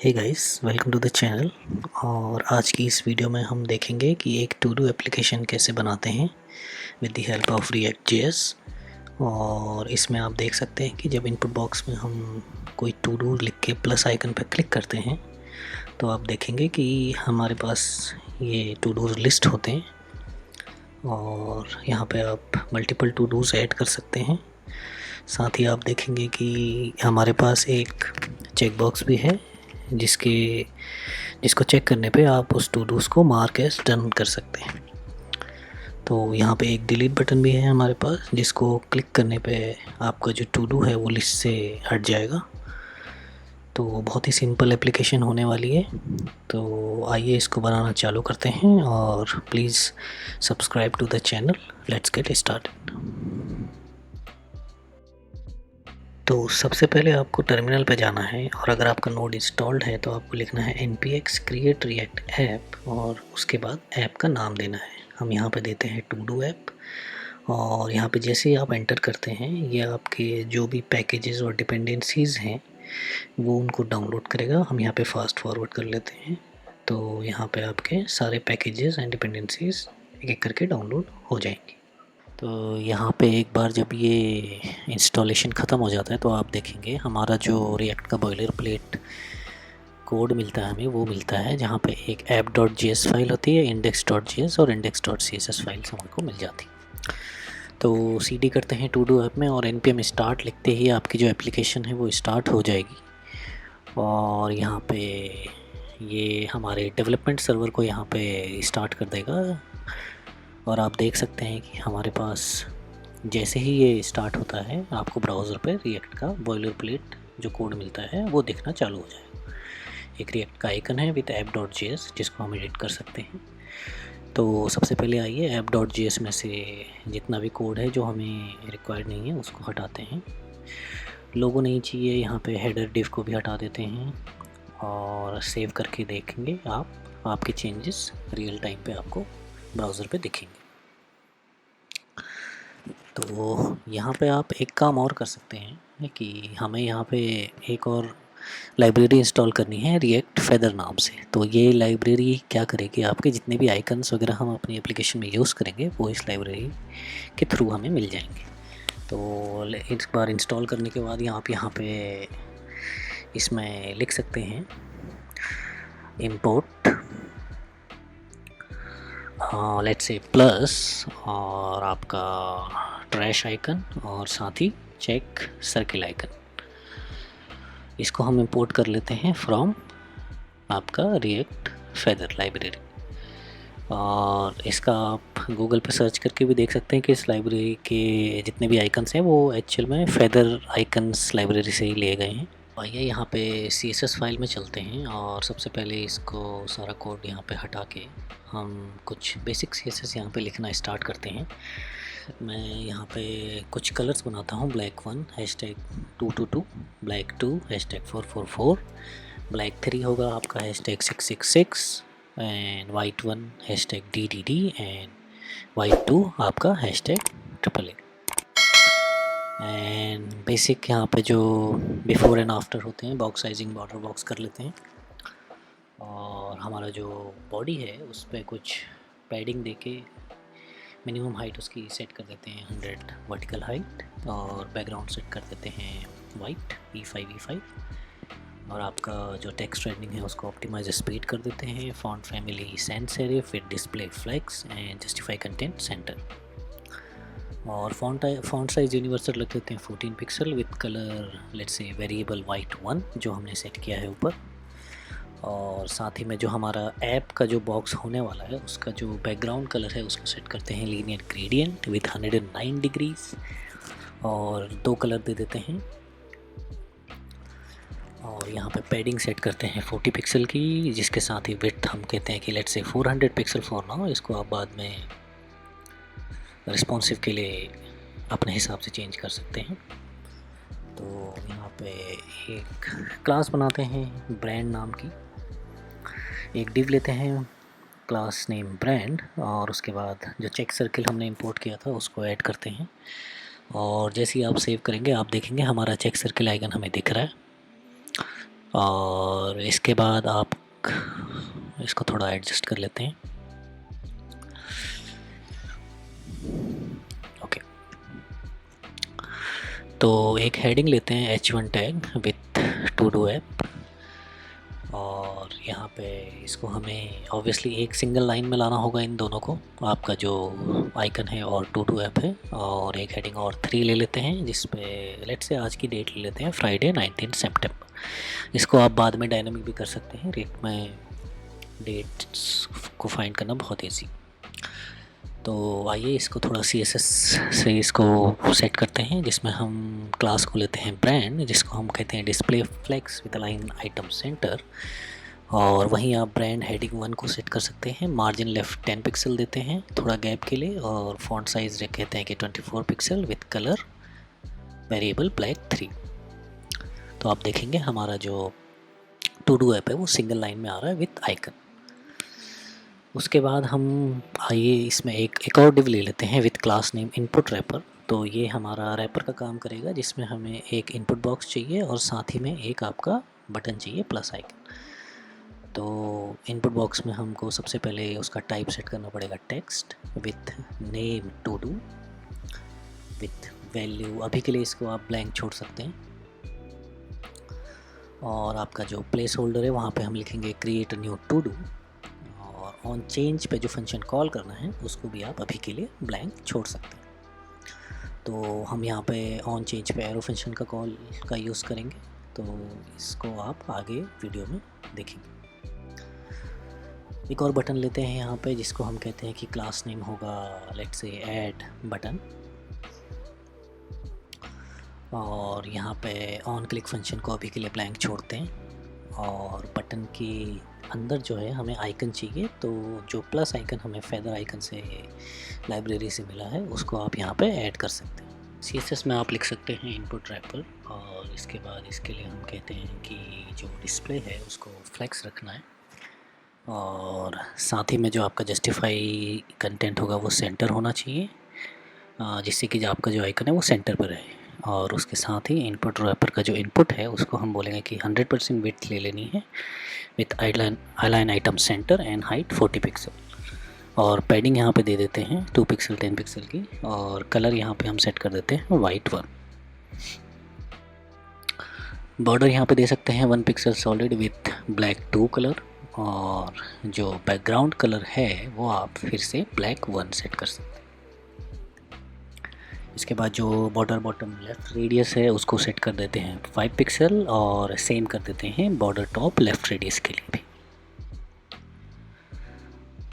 Hey guys, welcome to the channel. और आज की इस वीडियो में हम देखेंगे कि एक टू डू एप्लीकेशन कैसे बनाते हैं with the help of react JS. और इसमें आप देख सकते हैं कि जब इनपुट बॉक्स में हम कोई टू डू लिख के प्लस आइकन पर क्लिक करते हैं तो आप देखेंगे कि हमारे पास ये टू डू लिस्ट होते हैं और यहाँ पे आप मल्टीपल टू डूज़ ऐड कर सकते हैं। साथ ही आप देखेंगे कि हमारे पास एक चेक बॉक्स भी है जिसको चेक करने पे आप उस टू डूज़ को मार्क एज डन कर सकते हैं। तो यहाँ पे एक डिलीट बटन भी है हमारे पास, जिसको क्लिक करने पे आपका जो टू डू है वो लिस्ट से हट जाएगा। तो बहुत ही सिंपल एप्लीकेशन होने वाली है। तो आइए इसको बनाना चालू करते हैं और please subscribe to the channel. Let's get started. तो सबसे पहले आपको टर्मिनल पे जाना है और अगर आपका नोड इंस्टॉल्ड है तो आपको लिखना है npx create react app और उसके बाद ऐप का नाम देना है। हम यहाँ पे देते हैं टू डू ऐप और यहाँ पे जैसे ही आप एंटर करते हैं ये आपके जो भी पैकेजेस और डिपेंडेंसीज़ हैं वो उनको डाउनलोड करेगा। हम यहाँ पे फास्ट फॉरवर्ड कर लेते हैं। तो यहाँ पे आपके सारे पैकेजेस एंड डिपेंडेंसीज़ एक एक करके डाउनलोड हो जाएंगी। तो यहाँ पे एक बार जब ये इंस्टॉलेशन ख़त्म हो जाता है तो आप देखेंगे हमारा जो रिएक्ट का बॉयलर प्लेट कोड मिलता है हमें, वो मिलता है जहाँ पे एक app.js फाइल होती है, index.js और index.css फाइल्स हमको मिल जाती। तो cd करते हैं टू डू ऐप में और npm स्टार्ट लिखते ही आपकी जो एप्लीकेशन है वो स्टार्ट हो जाएगी। और यहाँ पे ये हमारे डेवलपमेंट सर्वर को यहाँ पे स्टार्ट कर देगा और आप देख सकते हैं कि हमारे पास जैसे ही ये स्टार्ट होता है आपको ब्राउज़र पे रिएक्ट का बॉयलर प्लेट जो कोड मिलता है वो दिखना चालू हो जाएगा। एक रिएक्ट का आइकन है विद app.js जिसको हम एडिट कर सकते हैं। तो सबसे पहले आइए app.js में से जितना भी कोड है जो हमें रिक्वायर्ड नहीं है उसको हटाते हैं। लोगो नहीं चाहिए, यहाँ पे हेडर डिव को भी हटा देते हैं और सेव करके देखेंगे आपके चेंजेस रियल टाइम पे आपको ब्राउज़र पे दिखेंगे। तो यहाँ पे आप एक काम और कर सकते हैं कि हमें यहाँ पे एक और लाइब्रेरी इंस्टॉल करनी है रिएक्ट फेदर नाम से। तो ये लाइब्रेरी क्या करेगी, आपके जितने भी आइकन्स वगैरह हम अपनी एप्लीकेशन में यूज़ करेंगे वो इस लाइब्रेरी के थ्रू हमें मिल जाएंगे। तो एक बार इंस्टॉल करने के बाद आप यहाँ पे इसमें लिख सकते हैं इम्पोर्ट लेट्स से प्लस और आपका ट्रैश आइकन और साथ ही चेक सर्किल आइकन, इसको हम इंपोर्ट कर लेते हैं फ्रॉम आपका रिएक्ट फेदर लाइब्रेरी। और इसका आप गूगल पे सर्च करके भी देख सकते हैं कि इस लाइब्रेरी के जितने भी आइकन्स हैं वो एक्चुअल में फेदर आइकन्स लाइब्रेरी से ही लिए गए हैं। आइए यहाँ पे CSS फाइल में चलते हैं और सबसे पहले इसको सारा कोड यहाँ पे हटा के हम कुछ बेसिक CSS यहाँ पे लिखना स्टार्ट करते हैं। मैं यहाँ पे कुछ कलर्स बनाता हूँ, ब्लैक 1 #222, ब्लैक 2 #444, ब्लैक 3 होगा आपका #666 and white 1 #DDD and white 2 आपका #888। एंड बेसिक यहाँ पे जो बिफोर एंड आफ्टर होते हैं बॉक्स साइजिंग बॉर्डर बॉक्स कर लेते हैं। और हमारा जो बॉडी है उस पर कुछ पैडिंग देके मिनिमम हाइट उसकी सेट कर देते हैं 100 वर्टिकल हाइट और बैकग्राउंड सेट कर देते हैं वाइट E5 और आपका जो टेक्स्ट रेंडरिंग है उसको ऑप्टिमाइज स्पीड कर देते हैं। Font family sans serif with display flex and justify content centre. और फॉन्ट साइज यूनिवर्सल रख देते हैं 14 pixel with colour let's say variable white 1 जो हमने सेट किया है ऊपर। और साथ ही में जो हमारा ऐप का जो बॉक्स होने वाला है उसका जो बैकग्राउंड कलर है उसको सेट करते हैं लीनियर ग्रेडियंट विद 109 डिग्रीज और 2 कलर दे देते हैं। और यहाँ पे पैडिंग सेट करते हैं 40 पिक्सल की, जिसके साथ ही विड्थ हम कहते हैं कि let's say 400 pixel for now. इसको आप बाद में रिस्पॉन्सिव के लिए अपने हिसाब से चेंज कर सकते हैं। तो यहाँ पे एक क्लास बनाते हैं ब्रांड नाम की, एक डिव लेते हैं क्लास नेम ब्रांड और उसके बाद जो चेक सर्किल हमने इंपोर्ट किया था उसको ऐड करते हैं। और जैसे ही आप सेव करेंगे आप देखेंगे हमारा चेक सर्किल आइकन हमें दिख रहा है। और इसके बाद आप इसको थोड़ा एडजस्ट कर लेते हैं। ओके, तो एक हेडिंग लेते हैं H1 tag with to do app, और यहाँ पे इसको हमें ऑब्वियसली एक सिंगल लाइन में लाना होगा इन दोनों को, आपका जो आइकन है और टू डू ऐप है। और एक हेडिंग और 3 ले लेते हैं, जिस पे लेट से आज की डेट ले लेते हैं फ्राइडे 19 सितंबर। इसको आप बाद में डायनामिक भी कर सकते हैं, रेट में डेट्स को फाइंड करना बहुत ईजी। तो आइए इसको थोड़ा CSS से इसको सेट करते हैं, जिसमें हम क्लास को लेते हैं ब्रांड, जिसको हम कहते हैं display flex with align item centre. और वहीं आप ब्रांड हेडिंग 1 को सेट कर सकते हैं। मार्जिन लेफ्ट 10 पिक्सल देते हैं थोड़ा गैप के लिए, और फॉन्ट साइज कहते हैं कि 24 pixel with colour variable black 3। तो आप देखेंगे हमारा जो टू डू ऐप है वो सिंगल लाइन में आ रहा है विथ आइकन। उसके बाद हम आइए इसमें एक और डिव ले लेते हैं with class name input wrapper. तो ये हमारा रैपर का काम करेगा, जिसमें हमें एक इनपुट बॉक्स चाहिए और साथ ही में एक आपका बटन चाहिए प्लस आइकन। तो इनपुट बॉक्स में हमको सबसे पहले उसका टाइप सेट करना पड़ेगा text with name to do with value. अभी के लिए इसको आप ब्लैंक छोड़ सकते हैं। और आपका जो प्लेस होल्डर है वहाँ पे हम लिखेंगे क्रिएट न्यू टू डू, और ऑन चेंज पे जो फंक्शन कॉल करना है उसको भी आप अभी के लिए ब्लैंक छोड़ सकते हैं। तो हम यहाँ पे ऑन चेंज पे एरो फंक्शन का कॉल का यूज़ करेंगे, तो इसको आप आगे वीडियो में देखेंगे। एक और बटन लेते हैं यहाँ पे, जिसको हम कहते हैं कि क्लास नेम होगा लेट्स से ऐड बटन, और यहाँ पे ऑन क्लिक फंक्शन को अभी के लिए ब्लैंक छोड़ते हैं। और बटन के अंदर जो है हमें आइकन चाहिए, तो जो प्लस आइकन हमें फेदर आइकन से लाइब्रेरी से मिला है उसको आप यहाँ पे ऐड कर सकते हैं। CSS में आप लिख सकते हैं इनपुट रैपर, और इसके बाद इसके लिए हम कहते हैं कि जो डिस्प्ले है उसको फ्लेक्स रखना है, और साथ ही में जो आपका जस्टिफाई कंटेंट होगा वो सेंटर होना चाहिए, जिससे कि जो आपका जो आइकन है वो सेंटर पर रहे। और उसके साथ ही इनपुट रैपर का जो इनपुट है उसको हम बोलेंगे कि 100% विड्थ ले लेनी है with align item center and height 40 pixel. और पैडिंग यहाँ पे दे देते हैं 2 पिक्सल 10 पिक्सल की, और कलर यहाँ पे हम सेट कर देते हैं वाइट 1। बॉर्डर यहाँ पे दे सकते हैं 1 pixel solid with black 2 colour, और जो बैकग्राउंड कलर है वो आप फिर से ब्लैक 1 सेट कर सकते हैं। इसके बाद जो बॉर्डर बॉटम लेफ़्ट रेडियस है उसको सेट कर देते हैं 5 पिक्सल, और सेम कर देते हैं बॉर्डर टॉप लेफ़्ट रेडियस के लिए भी।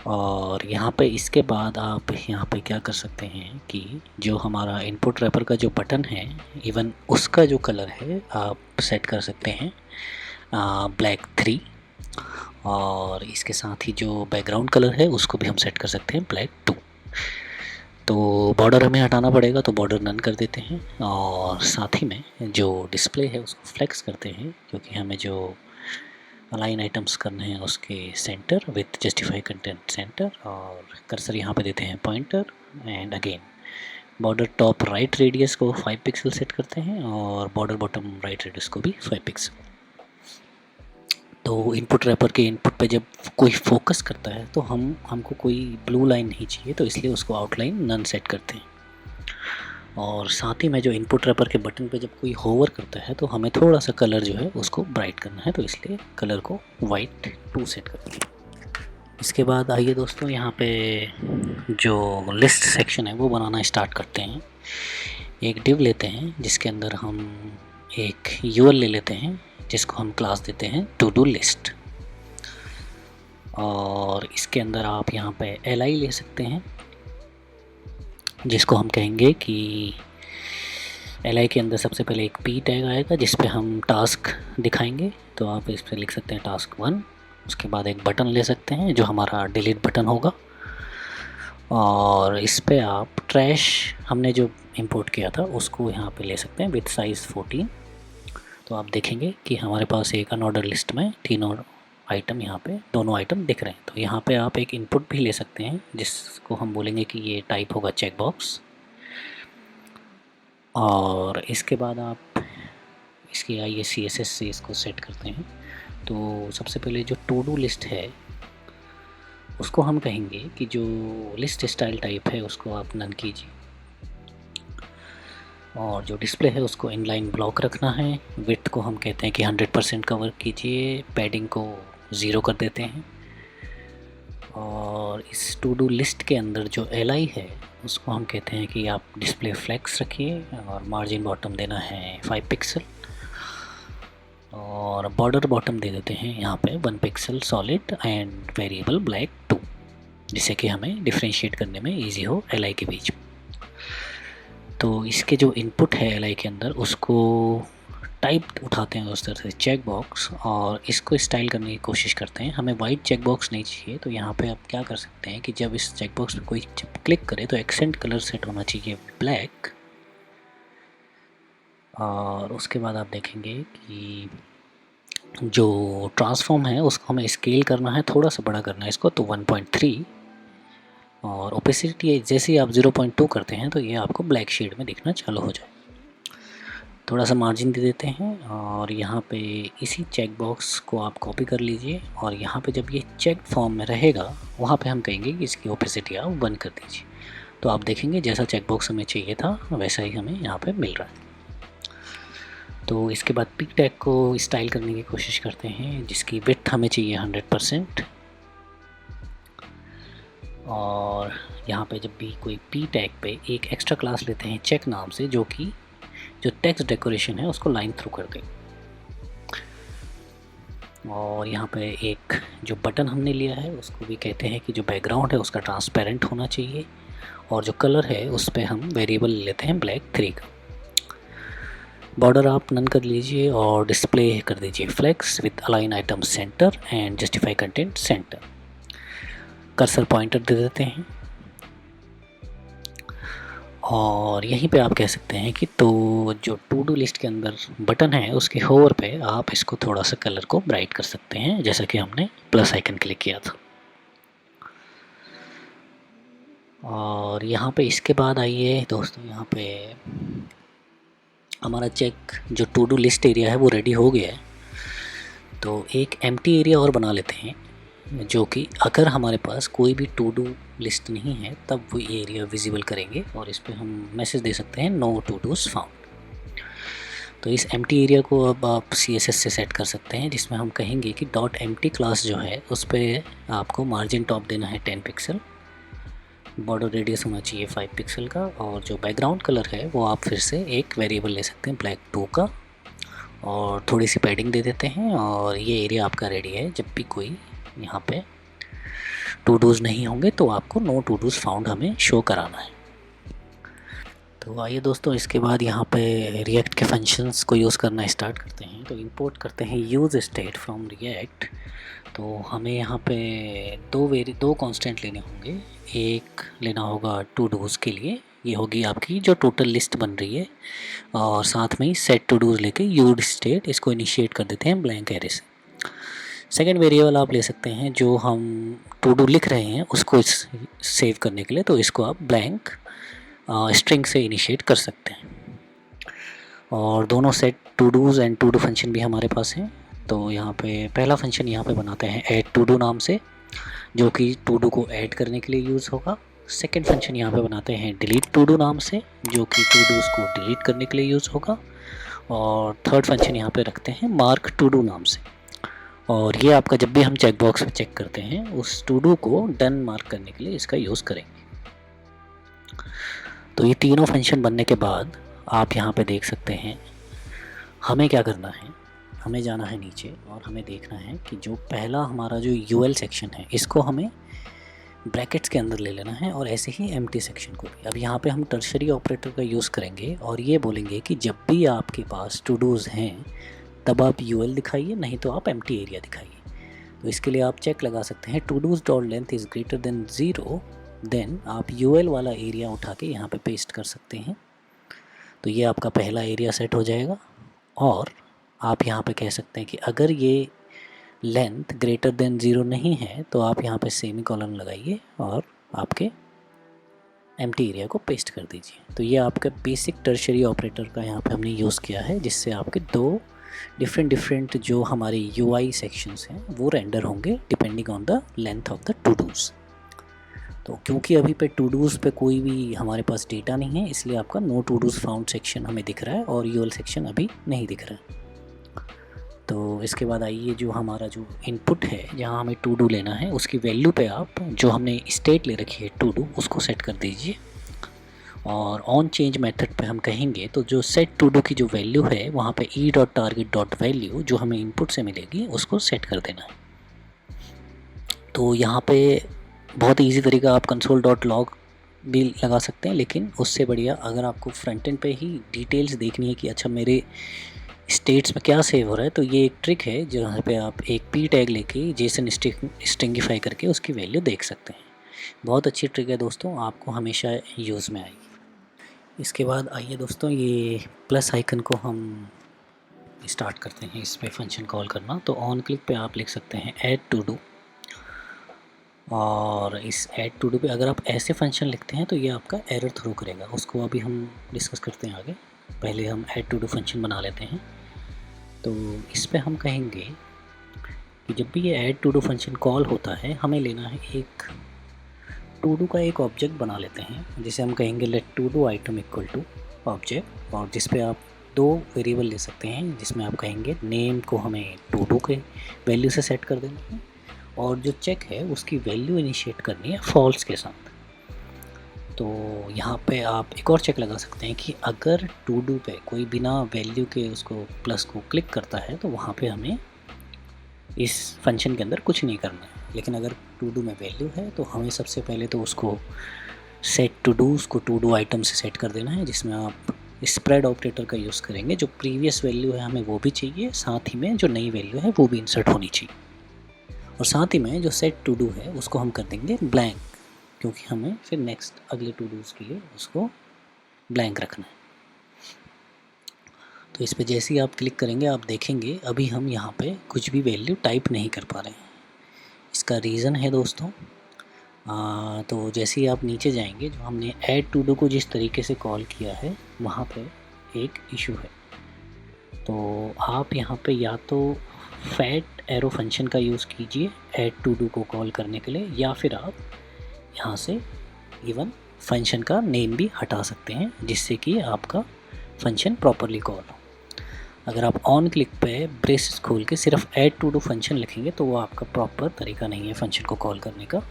और यहाँ पे इसके बाद आप यहाँ पे क्या कर सकते हैं कि जो हमारा इनपुट रैपर का जो बटन है इवन उसका जो कलर है आप सेट कर सकते हैं ब्लैक 3, और इसके साथ ही जो बैकग्राउंड कलर है उसको भी हम सेट कर सकते हैं ब्लैक 2। तो बॉर्डर हमें हटाना पड़ेगा, तो बॉर्डर नन कर देते हैं, और साथ ही में जो डिस्प्ले है उसको फ्लेक्स करते हैं, क्योंकि हमें जो अलाइन आइटम्स करने हैं उसके centre with justify content centre, और कर्सर यहाँ पे देते हैं pointer, and again border top right radius को 5 पिक्सल सेट करते हैं, और बॉर्डर बॉटम राइट रेडियस को भी 5 पिक्सल। तो इनपुट रैपर के इनपुट पे जब कोई फोकस करता है तो हमको कोई ब्लू लाइन नहीं चाहिए, तो इसलिए उसको आउटलाइन नन सेट करते हैं। और साथ ही में जो इनपुट रैपर के बटन पे जब कोई होवर करता है तो हमें थोड़ा सा कलर जो है उसको ब्राइट करना है, तो इसलिए कलर को वाइट 2 सेट करते हैं। इसके बाद आइए दोस्तों यहाँ पे जो लिस्ट सेक्शन है वो बनाना स्टार्ट करते हैं। एक डिव लेते हैं जिसके अंदर हम एक यूआरएल ले लेते हैं, जिसको हम क्लास देते हैं टू डू लिस्ट, और इसके अंदर आप यहाँ पे li ले सकते हैं, जिसको हम कहेंगे कि li के अंदर सबसे पहले एक p टैग आएगा जिस पे हम टास्क दिखाएंगे, तो आप इस पर लिख सकते हैं टास्क 1। उसके बाद एक बटन ले सकते हैं जो हमारा डिलीट बटन होगा, और इस पे आप ट्रैश हमने जो इंपोर्ट किया था उसको यहाँ पे ले सकते हैं विथ साइज़ 14। तो आप देखेंगे कि हमारे पास एक अनऑर्डर लिस्ट में तीनों आइटम यहाँ पे दोनों आइटम दिख रहे हैं। तो यहाँ पे आप एक इनपुट भी ले सकते हैं जिसको हम बोलेंगे कि ये टाइप होगा चेक बॉक्स, और इसके बाद आप इसके आइए CSS से इसको सेट करते हैं। तो सबसे पहले जो टू डू लिस्ट है उसको हम कहेंगे कि जो लिस्ट स्टाइल टाइप है उसको आप नन कीजिए, और जो डिस्प्ले है उसको इनलाइन ब्लॉक रखना है। विड्थ को हम कहते हैं कि 100% कवर कीजिए, पैडिंग को 0 कर देते हैं। और इस टू डू लिस्ट के अंदर जो LI है उसको हम कहते हैं कि आप डिस्प्ले फ्लेक्स रखिए, और मार्जिन बॉटम देना है 5 पिक्सल, और बॉर्डर बॉटम दे देते हैं यहाँ पे 1 pixel solid and variable black 2, जिससे कि हमें डिफ्रेंशिएट करने में इजी हो LI के बीच। तो इसके जो इनपुट है LI के अंदर उसको टाइप उठाते हैं उस तरह से चेक बॉक्स, और इसको स्टाइल करने की कोशिश करते हैं। हमें वाइट चेक बॉक्स नहीं चाहिए, तो यहाँ पे आप क्या कर सकते हैं कि जब इस चेक बॉक्स पे कोई क्लिक करे तो एक्सेंट कलर सेट होना चाहिए ब्लैक, और उसके बाद आप देखेंगे कि जो ट्रांसफॉर्म है उसको हमें स्केल करना है, थोड़ा सा बड़ा करना है इसको, तो 1.3, और ओपेसिटी जैसे ही आप 0.2 करते हैं तो ये आपको ब्लैक शेड में दिखना चालू हो जाए। थोड़ा सा मार्जिन दे देते हैं, और यहाँ पे इसी चेक बॉक्स को आप कॉपी कर लीजिए, और यहाँ पे जब ये चेक फॉर्म में रहेगा वहाँ पे हम कहेंगे कि इसकी ओपेसिटी आप 1 कर दीजिए। तो आप देखेंगे जैसा चेक बॉक्स हमें चाहिए था वैसा ही हमें यहाँ पे मिल रहा है। तो इसके बाद पी टैग को स्टाइल करने की कोशिश करते हैं, जिसकी विड्थ हमें चाहिए 100%, और यहाँ पे जब भी कोई पी टैग पे एक एक्स्ट्रा क्लास लेते हैं चेक नाम से, जो कि जो टेक्स्ट डेकोरेशन है उसको लाइन थ्रू कर दें। और यहाँ पे एक जो बटन हमने लिया है उसको भी कहते हैं कि जो बैकग्राउंड है उसका ट्रांसपेरेंट होना चाहिए, और जो कलर है उस पर हम वेरिएबल लेते हैं ब्लैक 3 का। बॉर्डर आप नन कर लीजिए, और डिस्प्ले कर दीजिए flex with align item center and justify content center. Cursor pointer दे देते हैं, और यहीं पे आप कह सकते हैं कि तो जो टू डू लिस्ट के अंदर बटन है उसके होवर पे आप इसको थोड़ा सा कलर को ब्राइट कर सकते हैं, जैसा कि हमने प्लस आइकन क्लिक किया था। और यहाँ पे इसके बाद आइए दोस्तों, यहाँ पे हमारा चेक जो टू डू लिस्ट एरिया है वो रेडी हो गया है। तो एक एम्प्टी एरिया और बना लेते हैं, जो कि अगर हमारे पास कोई भी टू डू लिस्ट नहीं है तब वो एरिया विजिबल करेंगे, और इस पर हम मैसेज दे सकते हैं नो टू डूज फाउंड। तो इस एम्प्टी एरिया को अब आप CSS से सेट कर सकते हैं, जिसमें हम कहेंगे कि डॉट एम्प्टी क्लास जो है उस पर आपको मार्जिन टॉप देना है 10 पिक्सल, बॉर्डर रेडियस होना चाहिए 5 पिक्सल का, और जो बैकग्राउंड कलर है वो आप फिर से एक वेरिएबल ले सकते हैं ब्लैक 2 का, और थोड़ी सी पैडिंग दे देते हैं, और ये एरिया आपका रेडी है। जब भी कोई यहाँ पे टू डूज़ नहीं होंगे तो आपको नो टू डूज़ फाउंड हमें शो कराना है। तो आइए दोस्तों, इसके बाद यहाँ पे रिएक्ट के फंक्शंस को यूज़ करना स्टार्ट करते हैं। तो इंपोर्ट करते हैं यूज़ स्टेट फ्रॉम रिएक्ट। तो हमें यहाँ पे दो कांस्टेंट लेने होंगे। एक लेना होगा टू डूज़ के लिए, ये होगी आपकी जो टोटल लिस्ट बन रही है, और साथ में ही सेट टू डूज़ लेके यूज स्टेट इसको इनिशिएट कर देते हैं ब्लैंक एरे से। सेकेंड वेरिएबल आप ले सकते हैं जो हम टू डू लिख रहे हैं उसको सेव करने के लिए, तो इसको आप ब्लैंक स्ट्रिंग से इनिशिएट कर सकते हैं। और दोनों set to dos and to do function भी हमारे पास हैं। तो यहाँ पे पहला फंक्शन यहाँ पे बनाते हैं ऐड टू डू नाम से, जो कि टू डू को ऐड करने के लिए यूज़ होगा। सेकेंड फंक्शन यहाँ पे बनाते हैं डिलीट टू डू नाम से, जो कि टू डूज़ को डिलीट करने के लिए यूज़ होगा। और थर्ड फंक्शन यहाँ पे रखते हैं मार्क टू डू नाम से, और ये आपका जब भी हम चेक बॉक्स में चेक करते हैं उस टू डू को डन मार्क करने के लिए इसका यूज़ करेंगे। तो ये तीनों फंक्शन बनने के बाद आप यहाँ पे देख सकते हैं हमें क्या करना है। हमें जाना है नीचे और हमें देखना है कि जो पहला हमारा जो UL सेक्शन है इसको हमें ब्रैकेट्स के अंदर ले लेना है, और ऐसे ही एम्प्टी सेक्शन को भी। अब यहाँ पे हम टर्शरी ऑपरेटर का यूज़ करेंगे, और ये बोलेंगे कि जब भी आपके पास टू डूज़ हैं तब आप UL दिखाइए, नहीं तो आप एम्प्टी एरिया दिखाइए। तो इसके लिए आप चेक लगा सकते हैं to dos dot length is greater than 0, then आप UL वाला एरिया उठा के यहाँ पे पेस्ट कर सकते हैं। तो ये आपका पहला एरिया सेट हो जाएगा, और आप यहाँ पे कह सकते हैं कि अगर ये लेंथ ग्रेटर देन 0 नहीं है तो आप यहाँ पे सेमी कॉलन लगाइए और आपके एम्प्टी एरिया को पेस्ट कर दीजिए। तो ये आपका बेसिक टर्शरी ऑपरेटर का यहाँ पे हमने यूज़ किया है, जिससे आपके दो डिफरेंट जो हमारे यूआई सेक्शंस हैं वो रेंडर होंगे depending on the length of the to dos. तो क्योंकि अभी पे टू डूज़ पे कोई भी हमारे पास डेटा नहीं है, इसलिए आपका no to dos found section हमें दिख रहा है और यूएल सेक्शन अभी नहीं दिख रहा है। तो इसके बाद आइए, जो हमारा जो इनपुट है जहाँ हमें टू डू लेना है, उसकी वैल्यू पे आप जो हमने स्टेट ले रखी है टू डू उसको सेट कर दीजिए। और ऑन चेंज मेथड पे हम कहेंगे तो जो सेट टू डू की जो वैल्यू है वहाँ पे E dot target dot value जो हमें इनपुट से मिलेगी उसको सेट कर देना है। तो यहाँ पे बहुत ईजी तरीका, आप कंसोल डॉट लॉग भी लगा सकते हैं, लेकिन उससे बढ़िया अगर आपको फ्रंट एंड पे ही डिटेल्स देखनी है कि अच्छा मेरे स्टेट्स में क्या सेव हो रहा है, तो ये एक ट्रिक है जहाँ पे आप एक पी टैग लेके जेसन स्ट्रिंगिफाई करके उसकी वैल्यू देख सकते हैं। बहुत अच्छी ट्रिक है दोस्तों, आपको हमेशा यूज़ में आएगी। इसके बाद आइए दोस्तों, ये प्लस आइकन को हम स्टार्ट करते हैं इस पर फंक्शन कॉल करना। तो ऑन क्लिक पे आप लिख सकते हैं ऐड टू डू, और इस ऐड टू डू पे अगर आप ऐसे फंक्शन लिखते हैं तो ये आपका एरर थ्रो करेगा, उसको अभी हम डिस्कस करते हैं आगे। पहले हम ऐड टू डू फंक्शन बना लेते हैं। तो इस पे हम कहेंगे कि जब भी ये add to do function call होता है, हमें लेना है एक टू डू का एक ऑब्जेक्ट बना लेते हैं, जिसे हम कहेंगे let to do item equal to object, और जिस पे आप दो वेरिएबल ले सकते हैं, जिसमें आप कहेंगे नेम को हमें टू डू के वैल्यू से सेट कर देना है, और जो चेक है उसकी वैल्यू इनिशिएट करनी है फॉल्स के साथ। तो यहाँ पे आप एक और चेक लगा सकते हैं कि अगर टू डू पे कोई बिना वैल्यू के उसको प्लस को क्लिक करता है तो वहाँ पे हमें इस फंक्शन के अंदर कुछ नहीं करना है, लेकिन अगर टू डू में वैल्यू है तो हमें सबसे पहले तो उसको सेट टू डू उसको टू डू आइटम से सेट कर देना है, जिसमें आप स्प्रेड ऑपरेटर का यूज़ करेंगे। जो प्रीवियस वैल्यू है हमें वो भी चाहिए, साथ ही में जो नई वैल्यू है वो भी इंसर्ट होनी चाहिए, और साथ ही में जो सेट टू डू है उसको हम कर देंगे ब्लैंक, क्योंकि हमें फिर नेक्स्ट अगले टू डूज़ के लिए उसको ब्लैंक रखना है। तो इस पे जैसे ही आप क्लिक करेंगे आप देखेंगे अभी हम यहाँ पे कुछ भी वैल्यू टाइप नहीं कर पा रहे हैं। इसका रीज़न है दोस्तों, तो जैसे ही आप नीचे जाएंगे, जो हमने ऐड टू डू को जिस तरीके से कॉल किया है वहाँ पे एक इशू है। तो आप यहाँ पे या तो फैट एरो फंक्शन का यूज़ कीजिए ऐड टू डू को कॉल करने के लिए, या फिर आप यहाँ से इवन फंक्शन का नेम भी हटा सकते हैं, जिससे कि आपका फंक्शन प्रॉपरली कॉल हो। अगर आप ऑन क्लिक पे ब्रेसेस खोल के सिर्फ ऐड टू डू फंक्शन लिखेंगे तो वो आपका प्रॉपर तरीका नहीं है फंक्शन को कॉल करने का।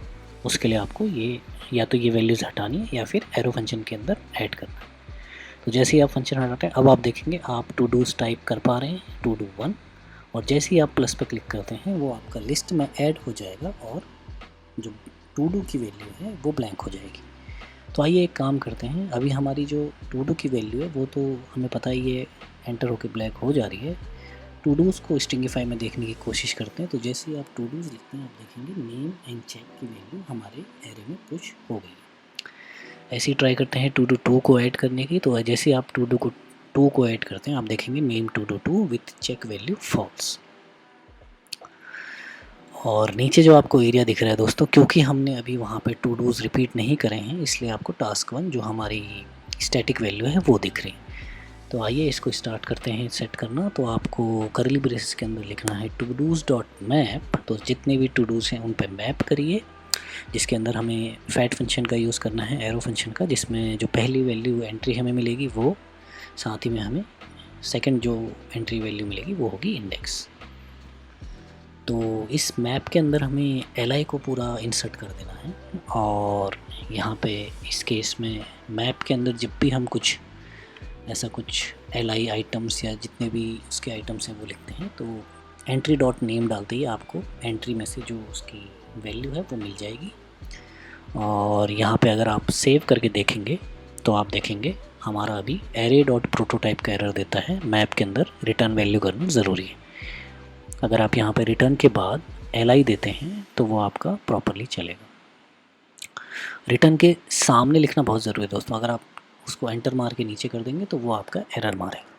उसके लिए आपको ये या तो ये वैल्यूज़ हटानी है या फिर एरो फंक्शन के अंदर ऐड करना है। तो जैसे ही आप फंक्शन हटाते हैं, अब आप देखेंगे आप टू डूज़ टाइप कर पा रहे हैं, टू डू 1, और जैसे ही आप प्लस पे क्लिक करते हैं वो आपका लिस्ट में ऐड हो जाएगा और जो टू डू की वैल्यू है वो ब्लैंक हो जाएगी। तो आइए एक काम करते हैं, अभी हमारी जो टू डू की वैल्यू है वो तो हमें पता ही ये एंटर होकर ब्लैक हो जा रही है। टू डूज़ को स्ट्रिंगिफाई में देखने की कोशिश करते हैं। तो जैसे ही आप टू डूज़ लिखते हैं आप देखेंगे नेम एंड चेक की वैल्यू हमारे एरे में पुश हो गई है। ऐसे ही ट्राई करते हैं टू डू 2 को ऐड करने की। तो जैसे ही आप टू डू को 2 को ऐड करते हैं आप देखेंगे name to do 2 with check value false. और नीचे जो आपको एरिया दिख रहा है दोस्तों, क्योंकि हमने अभी वहाँ पे टू डूज़ रिपीट नहीं करे हैं, इसलिए आपको टास्क 1 जो हमारी स्टैटिक वैल्यू है वो दिख रही है। तो आइए इसको स्टार्ट करते हैं सेट करना। तो आपको करली ब्रेसेस के अंदर लिखना है टू डूज़ डॉट मैप। तो जितने भी टू डूज़ हैं उन पर मैप करिए, जिसके अंदर हमें फैट फंक्शन का यूज़ करना है, एरो फंक्शन का, जिसमें जो पहली वैल्यू एंट्री हमें मिलेगी वो, साथ ही में हमें सेकंड जो एंट्री वैल्यू मिलेगी वो होगी इंडेक्स। तो इस मैप के अंदर हमें एल को पूरा इंसर्ट कर देना है, और यहाँ पे इस केस में मैप के अंदर जब भी हम कुछ ऐसा कुछ एल आइटम्स या जितने भी उसके आइटम्स हैं वो लिखते हैं, तो एंट्री डॉट नेम डालते ही आपको एंट्री में से जो उसकी वैल्यू है वो मिल जाएगी। और यहाँ पे अगर आप सेव करके देखेंगे तो आप देखेंगे हमारा अभी एरे डॉट प्रोटोटाइप का एरर देता है, मैप के अंदर रिटर्न वैल्यू करना ज़रूरी है। अगर आप यहाँ पे रिटर्न के बाद एल देते हैं तो वो आपका प्रॉपरली चलेगा। रिटर्न के सामने लिखना बहुत ज़रूरी है दोस्तों, अगर आप उसको एंटर मार के नीचे कर देंगे तो वो आपका एरर मारेगा।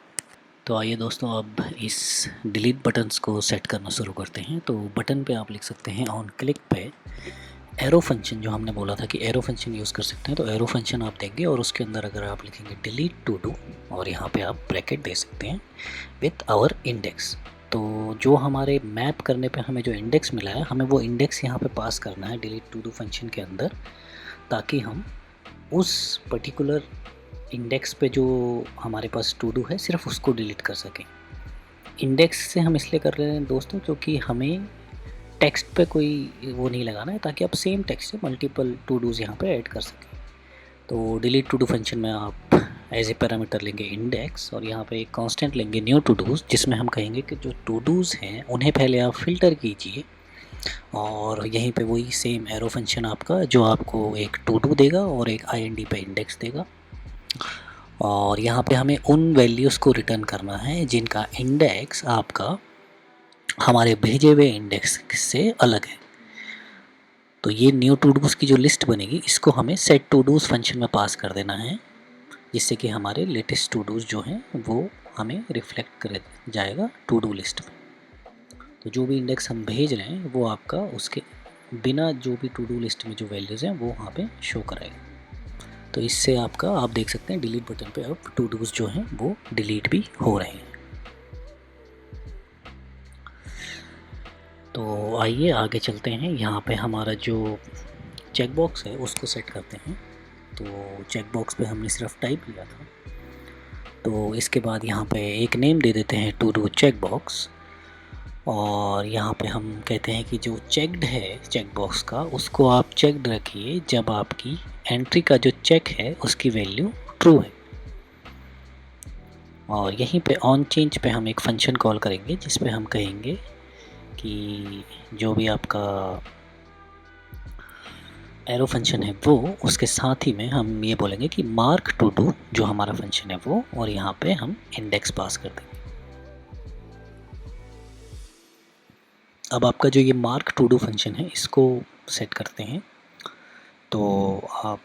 तो आइए दोस्तों अब इस डिलीट बटन्स को सेट करना शुरू करते हैं। तो बटन पे आप लिख सकते हैं ऑन क्लिक पे एरो फंक्शन जो हमने बोला था कि एरो फंक्शन यूज़ कर सकते हैं, तो एरो फंक्शन आप देंगे और उसके अंदर अगर आप लिखेंगे डिलीट टू डू और यहाँ पे आप ब्रैकेट दे सकते हैं विथ आवर इंडेक्स। तो जो हमारे मैप करने पे हमें जो इंडेक्स मिला है, हमें वो इंडेक्स यहाँ पे पास करना है डिलीट टू डू फंक्शन के अंदर, ताकि हम उस पर्टिकुलर इंडेक्स पे जो हमारे पास टू डू है सिर्फ उसको डिलीट कर सकें। इंडेक्स से हम इसलिए कर रहे हैं दोस्तों क्योंकि हमें टेक्स्ट पे कोई वो नहीं लगाना है, ताकि आप सेम टेक्स्ट से मल्टीपल टू डूज़ यहाँ पे ऐड कर सकें। तो डिलीट टू डू फंक्शन में आप एज ए पैरामीटर लेंगे इंडेक्स और यहाँ पे एक कांस्टेंट लेंगे न्यू टू डूज़, जिसमें हम कहेंगे कि जो टू डूज़ हैं उन्हें पहले आप फ़िल्टर कीजिए, और यहीं पे वही सेम एरो फंक्शन आपका जो आपको एक टू डू देगा और एक IND पे इंडेक्स देगा। और यहाँ पे हमें उन वैल्यूज़ को रिटर्न करना है जिनका इंडेक्स आपका हमारे भेजे हुए इंडेक्स से अलग है। तो ये न्यू टू डूज़ की जो लिस्ट बनेगी इसको हमें सेट टू डूज़ फंक्शन में पास कर देना है, जिससे कि हमारे लेटेस्ट टू डूज़ जो हैं वो हमें रिफ्लेक्ट कर जाएगा टू डू लिस्ट में। तो जो भी इंडेक्स हम भेज रहे हैं वो आपका उसके बिना जो भी टू डू लिस्ट में जो वैल्यूज़ हैं वो वहाँ पे शो कराएगा। तो इससे आपका आप देख सकते हैं डिलीट बटन पे अब टू डूज़ जो हैं वो डिलीट भी हो रहे हैं। तो आइए आगे चलते हैं। यहाँ पे हमारा जो चेक बॉक्स है उसको सेट करते हैं। तो चेक बॉक्स पे हमने सिर्फ टाइप किया था, तो इसके बाद यहाँ पे एक नेम दे देते हैं टू डू चेक बॉक्स, और यहाँ पे हम कहते हैं कि जो चेक्ड है चेक बॉक्स का उसको आप चेक्ड रखिए जब आपकी एंट्री का जो चेक है उसकी वैल्यू ट्रू है। और यहीं पे ऑन चेंज पे हम एक फंक्शन कॉल करेंगे जिसपे हम कहेंगे कि जो भी आपका एरो फंक्शन है वो उसके साथ ही में हम ये बोलेंगे कि मार्क टू डू जो हमारा फंक्शन है वो, और यहाँ पे हम इंडेक्स पास कर देंगे। अब आपका जो ये मार्क टू डू फंक्शन है इसको सेट करते हैं। तो आप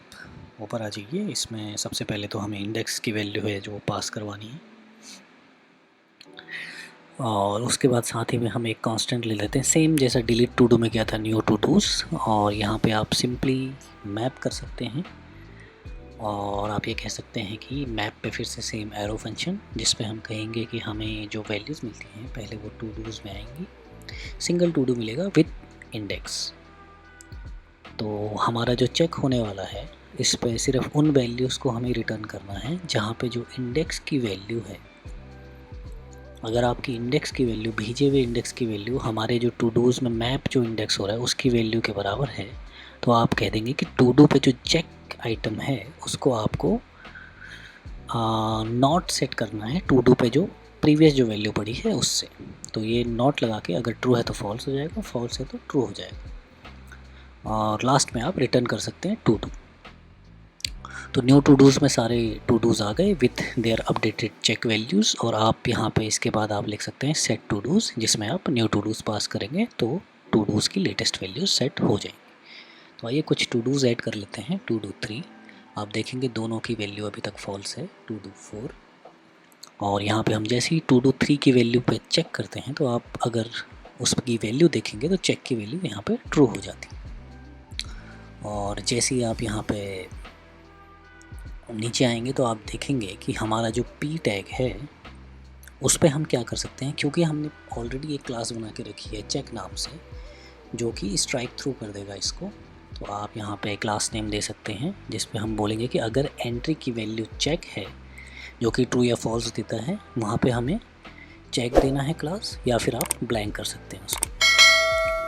ऊपर आ जाइए। इसमें सबसे पहले तो हमें इंडेक्स की वैल्यू है जो पास करवानी है, और उसके बाद साथ ही में हम एक कांस्टेंट ले लेते हैं सेम जैसा डिलीट टू डू में किया था न्यू टू डूज़, और यहाँ पे आप सिंपली मैप कर सकते हैं, और आप ये कह सकते हैं कि मैप पे फिर से सेम एरो फंक्शन जिस पे हम कहेंगे कि हमें जो वैल्यूज़ मिलती हैं पहले वो टू डूज़ में आएंगी, सिंगल टू डू मिलेगा विथ इंडेक्स। तो हमारा जो चेक होने वाला है इस पे सिर्फ उन वैल्यूज़ को हमें रिटर्न करना है जहाँ पे जो इंडेक्स की वैल्यू है। अगर आपकी इंडेक्स की वैल्यू भेजे हुए इंडेक्स की वैल्यू हमारे जो टू डूज़ में मैप जो इंडेक्स हो रहा है उसकी वैल्यू के बराबर है, तो आप कह देंगे कि टू डू पे जो चेक आइटम है उसको आपको नॉट सेट करना है टू डू पे जो प्रीवियस जो वैल्यू पड़ी है उससे। तो ये नॉट लगा के अगर ट्रू है तो फॉल्स हो जाएगा, फॉल्स है तो ट्रू हो जाएगा, और लास्ट में आप रिटर्न कर सकते हैं टू डू। तो न्यू टू डूज़ में सारे टू डूज़ आ गए with their updated check values, और आप यहाँ पे इसके बाद आप लिख सकते हैं सेट टू डूज़ जिसमें आप न्यू टू डूज़ पास करेंगे तो टू डूज़ की लेटेस्ट वैल्यूज़ सेट हो जाएंगी। तो आइए कुछ टू डूज़ ऐड कर लेते हैं। टू डू 3 आप देखेंगे दोनों की वैल्यू अभी तक फॉल्स है। टू डू 4, और यहाँ पे हम जैसे ही टू डू 3 की वैल्यू पे चेक करते हैं तो आप अगर उसकी वैल्यू देखेंगे तो चेक की वैल्यू यहाँ पे ट्रू हो जाती है। और जैसे ही आप यहाँ पे नीचे आएंगे तो आप देखेंगे कि हमारा जो पी टैग है उस पर हम क्या कर सकते हैं, क्योंकि हमने ऑलरेडी एक क्लास बना के रखी है चेक नाम से जो कि स्ट्राइक थ्रू कर देगा इसको। तो आप यहाँ पे क्लास नेम दे सकते हैं जिस पे हम बोलेंगे कि अगर एंट्री की वैल्यू चेक है जो कि ट्रू या फॉल्स देता है वहाँ पे हमें चेक देना है क्लास, या फिर आप ब्लैंक कर सकते हैं उसको।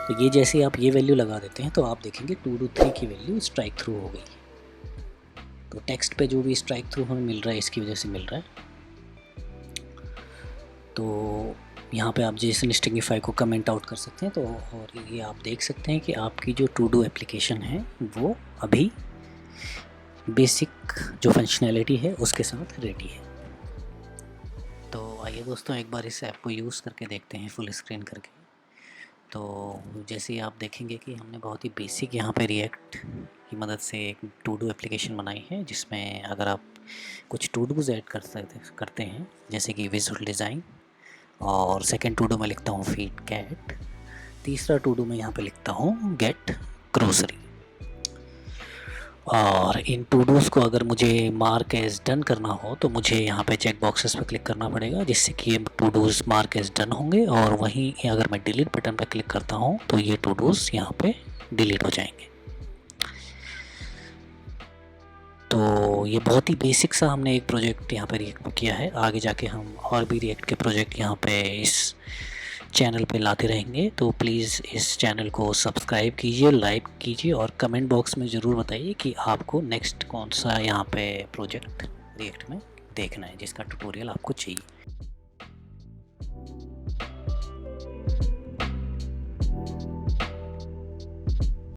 तो ये जैसे आप ये वैल्यू लगा देते हैं तो आप देखेंगे टू डू 3 की वैल्यू स्ट्राइक थ्रू हो गई। तो टेक्स्ट पे जो भी स्ट्राइक थ्रू हमें मिल रहा है इसकी वजह से मिल रहा है। तो यहाँ पे आप जेसन स्ट्रिंगिफाई को कमेंट आउट कर सकते हैं। तो और ये आप देख सकते हैं कि आपकी जो टू डू एप्लीकेशन है वो अभी बेसिक जो फंक्शनैलिटी है उसके साथ रेडी है। तो आइए दोस्तों एक बार इस ऐप को यूज़ करके देखते हैं फुल स्क्रीन करके। तो जैसे आप देखेंगे कि हमने बहुत ही बेसिक यहाँ पे रिएक्ट की मदद से एक टू डू एप्लीकेशन बनाई है जिसमें अगर आप कुछ टू डूज़ ऐड करते हैं जैसे कि विजुअल डिज़ाइन, और सेकंड टू डू में लिखता हूँ फीड कैट, तीसरा टू डू में यहाँ पे लिखता हूँ गेट ग्रोसरी। और इन टू डूज़ को अगर मुझे मार्क एज डन करना हो तो मुझे यहाँ पे चेक बॉक्सेस पे क्लिक करना पड़ेगा, जिससे कि ये to dos mark as done होंगे। और वहीं अगर मैं डिलीट बटन पर क्लिक करता हूँ तो ये टू डूज़ यहाँ पे डिलीट हो जाएंगे। तो ये बहुत ही बेसिक सा हमने एक प्रोजेक्ट यहाँ पे रिएक्ट किया है। आगे जाके हम और भी रिएक्ट के प्रोजेक्ट यहाँ पे इस चैनल पे लाते रहेंगे। तो प्लीज़ इस चैनल को सब्सक्राइब कीजिए, लाइक कीजिए और कमेंट बॉक्स में ज़रूर बताइए कि आपको नेक्स्ट कौन सा यहाँ पे प्रोजेक्ट रिएक्ट में देखना है, जिसका ट्यूटोरियल आपको चाहिए।